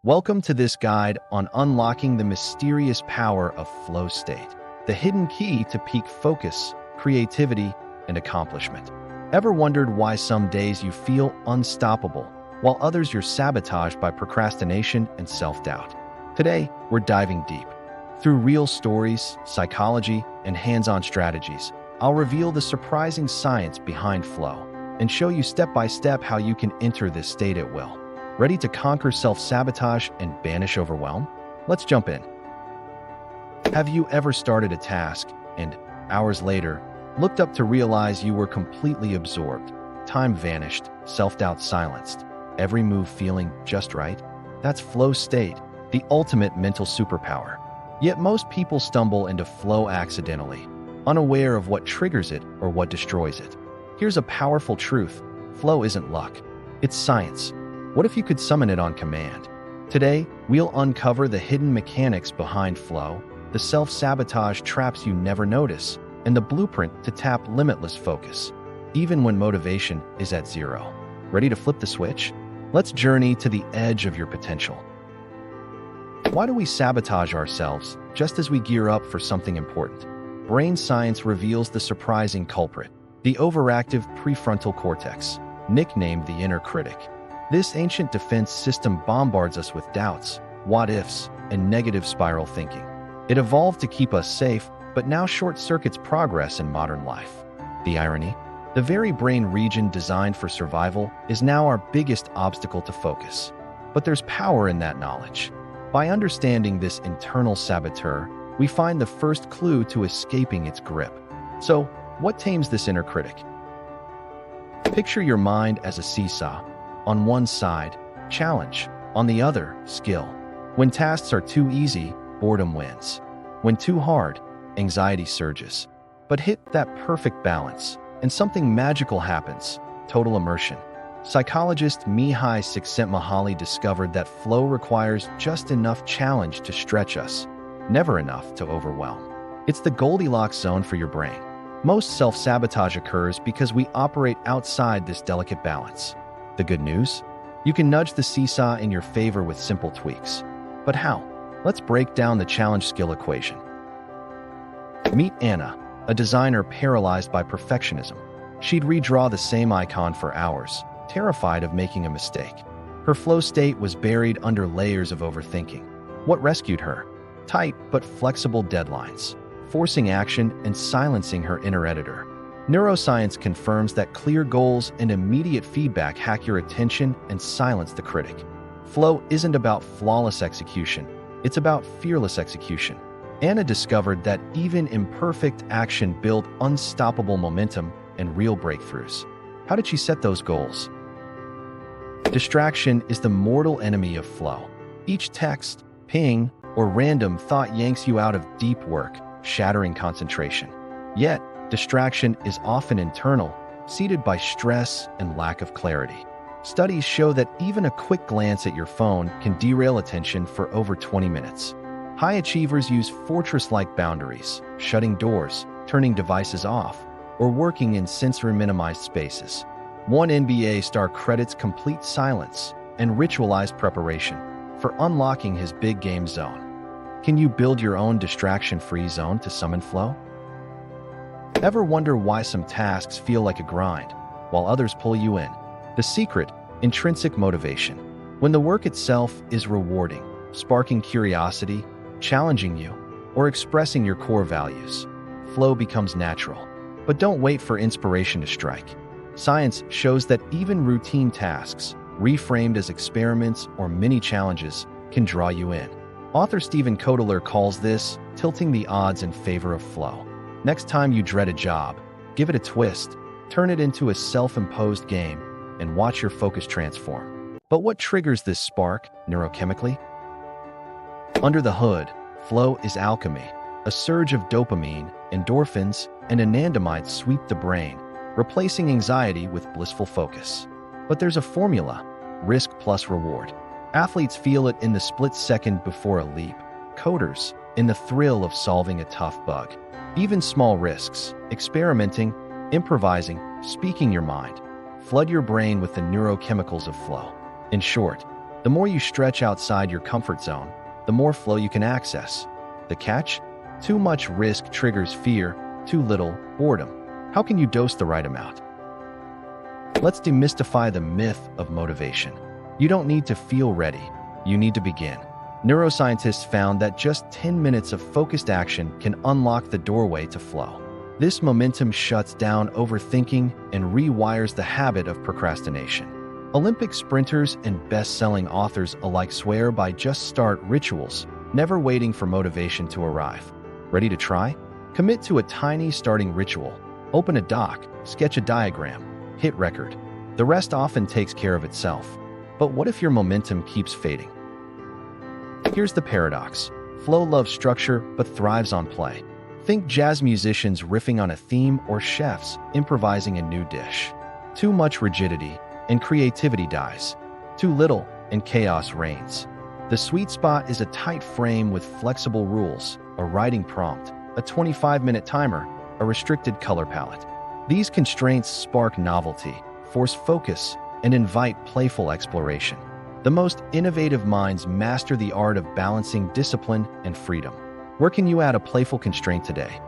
Welcome to this guide on unlocking the mysterious power of flow state, the hidden key to peak focus, creativity, and accomplishment. Ever wondered why some days you feel unstoppable, while others you're sabotaged by procrastination and self-doubt? Today, we're diving deep. Through real stories, psychology, and hands-on strategies, I'll reveal the surprising science behind flow and show you step-by-step how you can enter this state at will. Ready to conquer self-sabotage and banish overwhelm? Let's jump in. Have you ever started a task and, hours later, looked up to realize you were completely absorbed? Time vanished, self-doubt silenced, every move feeling just right? That's flow state, the ultimate mental superpower. Yet most people stumble into flow accidentally, unaware of what triggers it or what destroys it. Here's a powerful truth: flow isn't luck, it's science. What if you could summon it on command? Today, we'll uncover the hidden mechanics behind flow, the self-sabotage traps you never notice, and the blueprint to tap limitless focus, even when motivation is at zero. Ready to flip the switch? Let's journey to the edge of your potential. Why do we sabotage ourselves just as we gear up for something important? Brain science reveals the surprising culprit, the overactive prefrontal cortex, nicknamed the inner critic. This ancient defense system bombards us with doubts, what-ifs, and negative spiral thinking. It evolved to keep us safe, but now short-circuits progress in modern life. The irony? The very brain region designed for survival is now our biggest obstacle to focus. But there's power in that knowledge. By understanding this internal saboteur, we find the first clue to escaping its grip. So, what tames this inner critic? Picture your mind as a seesaw. On one side, challenge. On the other, skill. When tasks are too easy, boredom wins. When too hard, anxiety surges. But hit that perfect balance, and something magical happens: total immersion. Psychologist Mihai Csikszentmihalyi discovered that flow requires just enough challenge to stretch us, never enough to overwhelm. It's the Goldilocks zone for your brain. Most self-sabotage occurs because we operate outside this delicate balance. The good news? You can nudge the seesaw in your favor with simple tweaks. But how? Let's break down the challenge skill equation. Meet Anna, a designer paralyzed by perfectionism. She'd redraw the same icon for hours, terrified of making a mistake. Her flow state was buried under layers of overthinking. What rescued her? Tight but flexible deadlines, forcing action and silencing her inner editor. Neuroscience confirms that clear goals and immediate feedback hack your attention and silence the critic. Flow isn't about flawless execution, it's about fearless execution. Anna discovered that even imperfect action built unstoppable momentum and real breakthroughs. How did she set those goals? Distraction is the mortal enemy of flow. Each text, ping, or random thought yanks you out of deep work, shattering concentration. Yet, distraction is often internal, seeded by stress and lack of clarity. Studies show that even a quick glance at your phone can derail attention for over 20 minutes. High achievers use fortress-like boundaries, shutting doors, turning devices off, or working in sensory-minimized spaces. One NBA star credits complete silence and ritualized preparation for unlocking his big game zone. Can you build your own distraction-free zone to summon flow? Ever wonder why some tasks feel like a grind, while others pull you in? The secret: intrinsic motivation. When the work itself is rewarding, sparking curiosity, challenging you, or expressing your core values, flow becomes natural. But don't wait for inspiration to strike. Science shows that even routine tasks, reframed as experiments or mini-challenges, can draw you in. Author Stephen Kotler calls this tilting the odds in favor of flow. Next time you dread a job, give it a twist, turn it into a self-imposed game, and watch your focus transform. But what triggers this spark, neurochemically? Under the hood, flow is alchemy. A surge of dopamine, endorphins, and anandamides sweep the brain, replacing anxiety with blissful focus. But there's a formula: risk plus reward. Athletes feel it in the split second before a leap. Coders, in the thrill of solving a tough bug. Even small risks, experimenting, improvising, speaking your mind, flood your brain with the neurochemicals of flow. In short, The more you stretch outside your comfort zone, the more flow you can access. The catch? Too much risk triggers fear, too little, boredom. How can you dose the right amount? Let's demystify the myth of motivation. You don't need to feel ready, you need to begin. Neuroscientists found that just 10 minutes of focused action can unlock the doorway to flow. This momentum shuts down overthinking and rewires the habit of procrastination. Olympic sprinters and best-selling authors alike swear by just start rituals, never waiting for motivation to arrive. Ready to try? Commit to a tiny starting ritual. Open a doc, sketch a diagram, hit record. The rest often takes care of itself. But what if your momentum keeps fading? Here's the paradox. Flow loves structure but thrives on play. Think jazz musicians riffing on a theme or chefs improvising a new dish. Too much rigidity, and creativity dies. Too little, and chaos reigns. The sweet spot is a tight frame with flexible rules, a writing prompt, a 25-minute timer, a restricted color palette. These constraints spark novelty, force focus, and invite playful exploration. The most innovative minds master the art of balancing discipline and freedom. Where can you add a playful constraint today?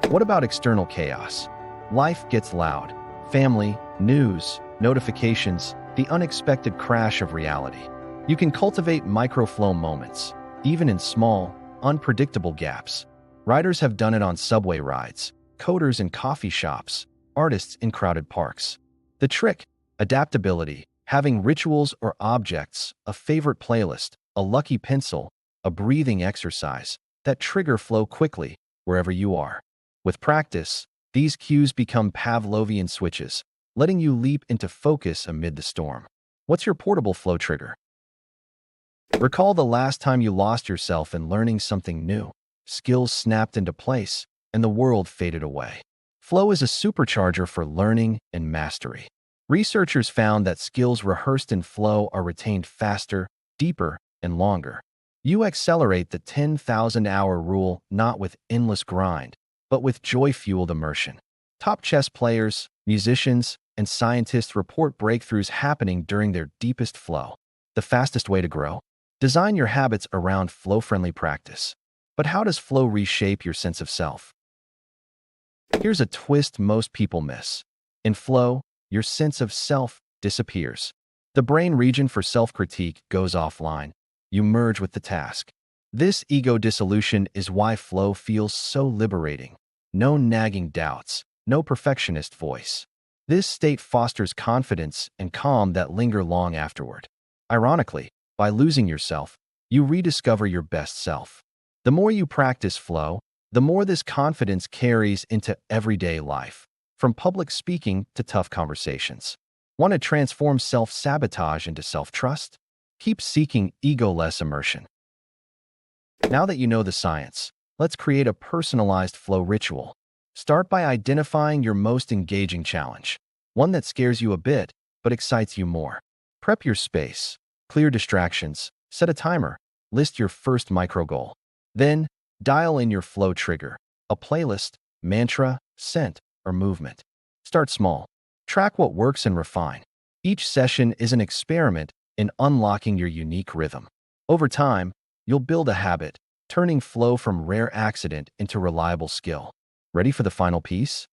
What about external chaos? Life gets loud. Family, news, notifications, the unexpected crash of reality. You can cultivate micro-flow moments, even in small, unpredictable gaps. Writers have done it on subway rides, coders in coffee shops, artists in crowded parks. The trick? Adaptability. Having rituals or objects, a favorite playlist, a lucky pencil, a breathing exercise that trigger flow quickly wherever you are. With practice, these cues become Pavlovian switches, letting you leap into focus amid the storm. What's your portable flow trigger? Recall the last time you lost yourself in learning something new. Skills snapped into place, and the world faded away. Flow is a supercharger for learning and mastery. Researchers found that skills rehearsed in flow are retained faster, deeper, and longer. You accelerate the 10,000-hour rule not with endless grind, but with joy-fueled immersion. Top chess players, musicians, and scientists report breakthroughs happening during their deepest flow. The fastest way to grow? Design your habits around flow-friendly practice. But how does flow reshape your sense of self? Here's a twist most people miss. In flow, your sense of self disappears. The brain region for self-critique goes offline. You merge with the task. This ego dissolution is why flow feels so liberating. No nagging doubts, no perfectionist voice. This state fosters confidence and calm that linger long afterward. Ironically, by losing yourself, you rediscover your best self. The more you practice flow, the more this confidence carries into everyday life, from public speaking to tough conversations. Want to transform self-sabotage into self-trust? Keep seeking ego-less immersion. Now that you know the science, let's create a personalized flow ritual. Start by identifying your most engaging challenge, one that scares you a bit but excites you more. Prep your space, clear distractions, set a timer, list your first micro goal. Then, dial in your flow trigger, a playlist, mantra, scent, or movement. Start small. Track what works and refine. Each session is an experiment in unlocking your unique rhythm. Over time, you'll build a habit, turning flow from rare accident into reliable skill. Ready for the final piece?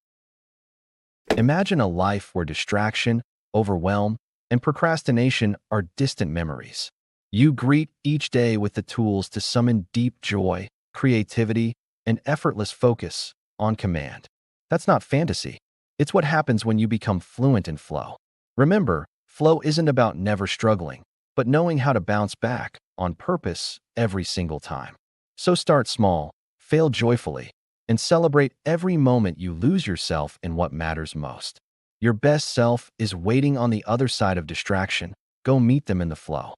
Imagine a life where distraction, overwhelm, and procrastination are distant memories. You greet each day with the tools to summon deep joy, creativity, and effortless focus on command. That's not fantasy. It's what happens when you become fluent in flow. Remember, flow isn't about never struggling, but knowing how to bounce back on purpose every single time. So start small, fail joyfully, and celebrate every moment you lose yourself in what matters most. Your best self is waiting on the other side of distraction. Go meet them in the flow.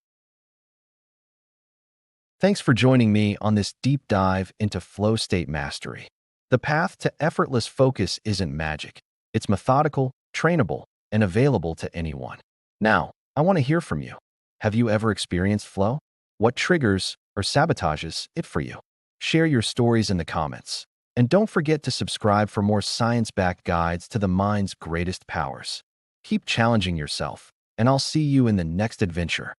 Thanks for joining me on this deep dive into flow state mastery. The path to effortless focus isn't magic. It's methodical, trainable, and available to anyone. Now, I want to hear from you. Have you ever experienced flow? What triggers or sabotages it for you? Share your stories in the comments. And don't forget to subscribe for more science-backed guides to the mind's greatest powers. Keep challenging yourself, and I'll see you in the next adventure.